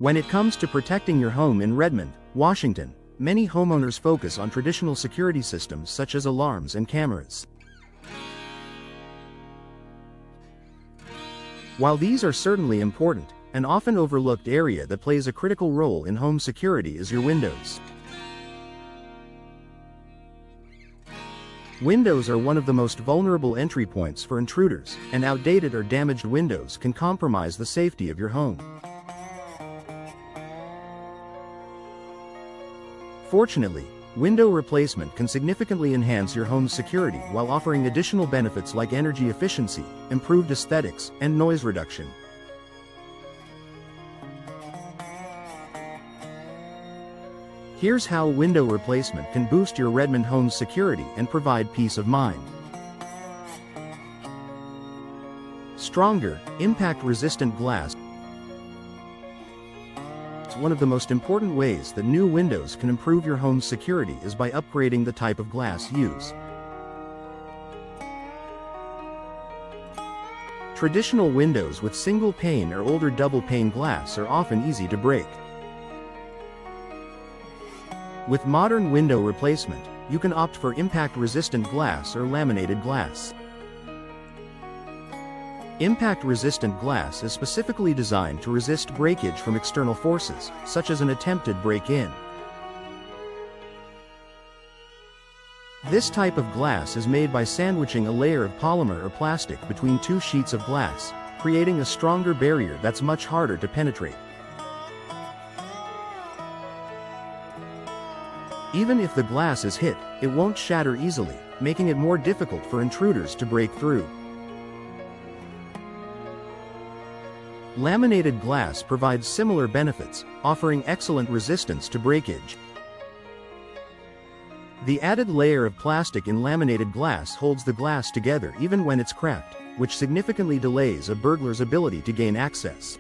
When it comes to protecting your home in Redmond, Washington, many homeowners focus on traditional security systems such as alarms and cameras. While these are certainly important, an often overlooked area that plays a critical role in home security is your windows. Windows are one of the most vulnerable entry points for intruders, and outdated or damaged windows can compromise the safety of your home. Fortunately, window replacement can significantly enhance your home's security while offering additional benefits like energy efficiency, improved aesthetics, and noise reduction. Here's how window replacement can boost your Redmond home's security and provide peace of mind. Stronger, impact-resistant glass. One of the most important ways that new windows can improve your home's security is by upgrading the type of glass used. Traditional windows with single pane or older double pane glass are often easy to break. With modern window replacement, you can opt for impact-resistant glass or laminated glass. Impact-resistant glass is specifically designed to resist breakage from external forces, such as an attempted break-in. This type of glass is made by sandwiching a layer of polymer or plastic between two sheets of glass, creating a stronger barrier that's much harder to penetrate. Even if the glass is hit, it won't shatter easily, making it more difficult for intruders to break through. Laminated glass provides similar benefits, offering excellent resistance to breakage. The added layer of plastic in laminated glass holds the glass together even when it's cracked, which significantly delays a burglar's ability to gain access.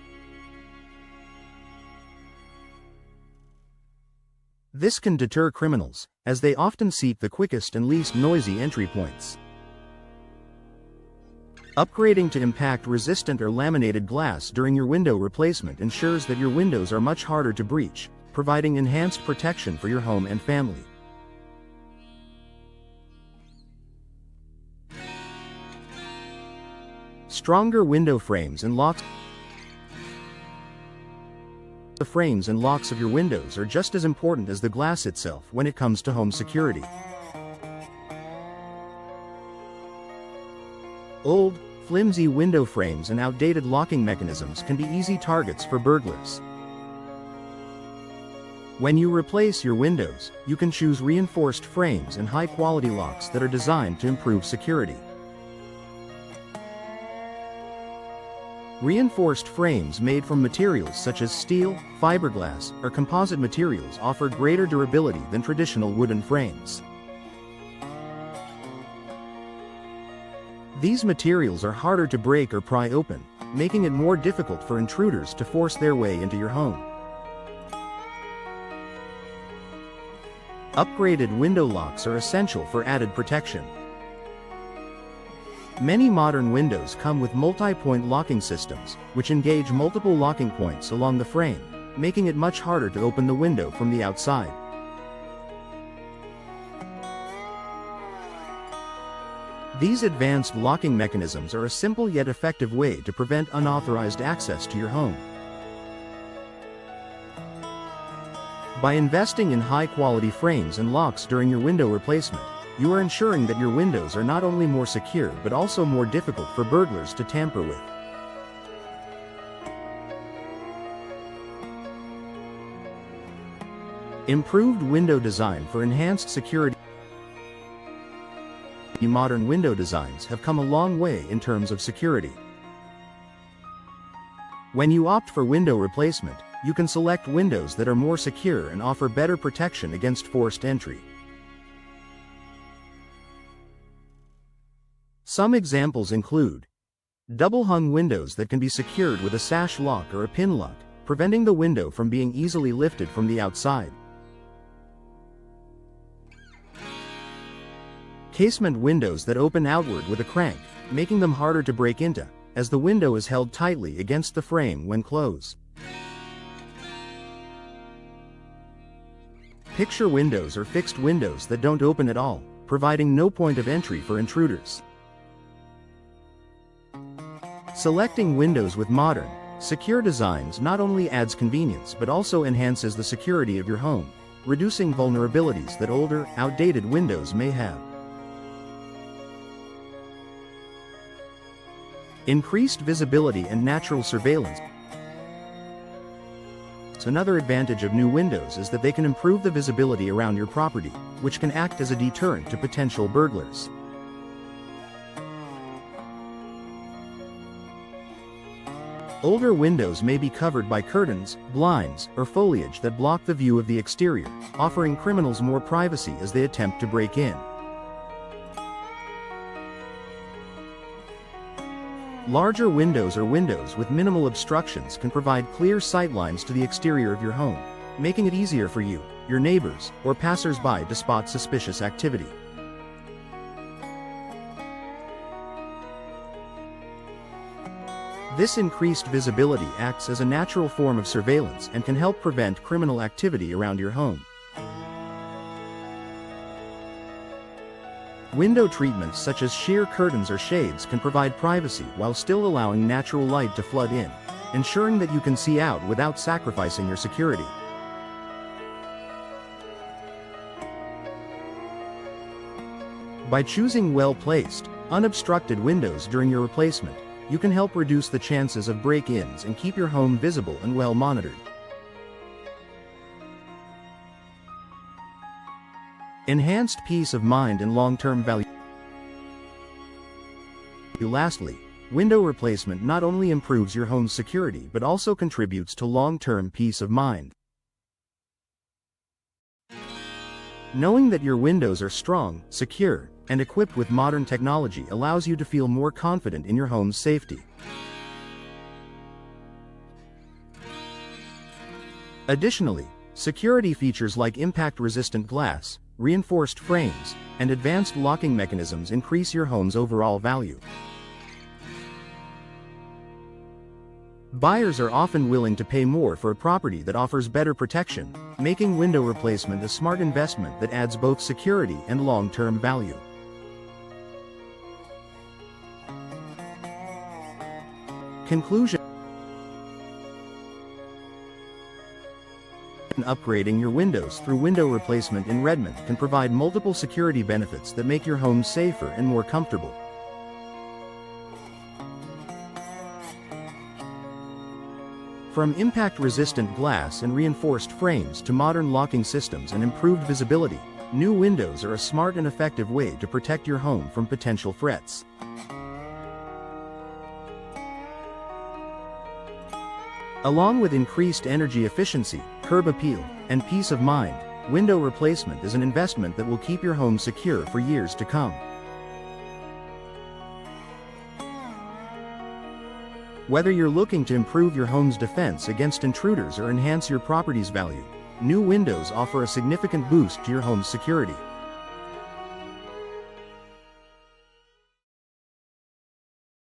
This can deter criminals, as they often seek the quickest and least noisy entry points. Upgrading to impact-resistant or laminated glass during your window replacement ensures that your windows are much harder to breach, providing enhanced protection for your home and family. Stronger window frames and locks. The frames and locks of your windows are just as important as the glass itself when it comes to home security. Old, flimsy window frames and outdated locking mechanisms can be easy targets for burglars. When you replace your windows, you can choose reinforced frames and high-quality locks that are designed to improve security. Reinforced frames made from materials such as steel, fiberglass, or composite materials offer greater durability than traditional wooden frames. These materials are harder to break or pry open, making it more difficult for intruders to force their way into your home. Upgraded window locks are essential for added protection. Many modern windows come with multi-point locking systems, which engage multiple locking points along the frame, making it much harder to open the window from the outside. These advanced locking mechanisms are a simple yet effective way to prevent unauthorized access to your home. By investing in high-quality frames and locks during your window replacement, you are ensuring that your windows are not only more secure but also more difficult for burglars to tamper with. Improved window design for enhanced security. Modern window designs have come a long way in terms of security. When you opt for window replacement, you can select windows that are more secure and offer better protection against forced entry. Some examples include double-hung windows that can be secured with a sash lock or a pin lock, preventing the window from being easily lifted from the outside. Casement windows that open outward with a crank, making them harder to break into, as the window is held tightly against the frame when closed. Picture windows or fixed windows that don't open at all, providing no point of entry for intruders. Selecting windows with modern, secure designs not only adds convenience but also enhances the security of your home, reducing vulnerabilities that older, outdated windows may have. Increased visibility and natural surveillance. Another advantage of new windows is that they can improve the visibility around your property, which can act as a deterrent to potential burglars. Older windows may be covered by curtains, blinds, or foliage that block the view of the exterior, offering criminals more privacy as they attempt to break in. Larger windows or windows with minimal obstructions can provide clear sightlines to the exterior of your home, making it easier for you, your neighbors, or passers-by to spot suspicious activity. This increased visibility acts as a natural form of surveillance and can help prevent criminal activity around your home. Window treatments such as sheer curtains or shades can provide privacy while still allowing natural light to flood in, ensuring that you can see out without sacrificing your security. By choosing well-placed, unobstructed windows during your replacement, you can help reduce the chances of break-ins and keep your home visible and well-monitored. Enhanced peace of mind and long-term value. Lastly, window replacement not only improves your home's security but also contributes to long-term peace of mind. Knowing that your windows are strong, secure, and equipped with modern technology allows you to feel more confident in your home's safety. Additionally, security features like impact-resistant glass, reinforced frames, and advanced locking mechanisms increase your home's overall value. Buyers are often willing to pay more for a property that offers better protection, making window replacement a smart investment that adds both security and long-term value. Conclusion. Upgrading your windows through window replacement in Redmond can provide multiple security benefits that make your home safer and more comfortable. From impact-resistant glass and reinforced frames to modern locking systems and improved visibility, new windows are a smart and effective way to protect your home from potential threats. Along with increased energy efficiency, curb appeal, and peace of mind, window replacement is an investment that will keep your home secure for years to come. Whether you're looking to improve your home's defense against intruders or enhance your property's value, new windows offer a significant boost to your home's security.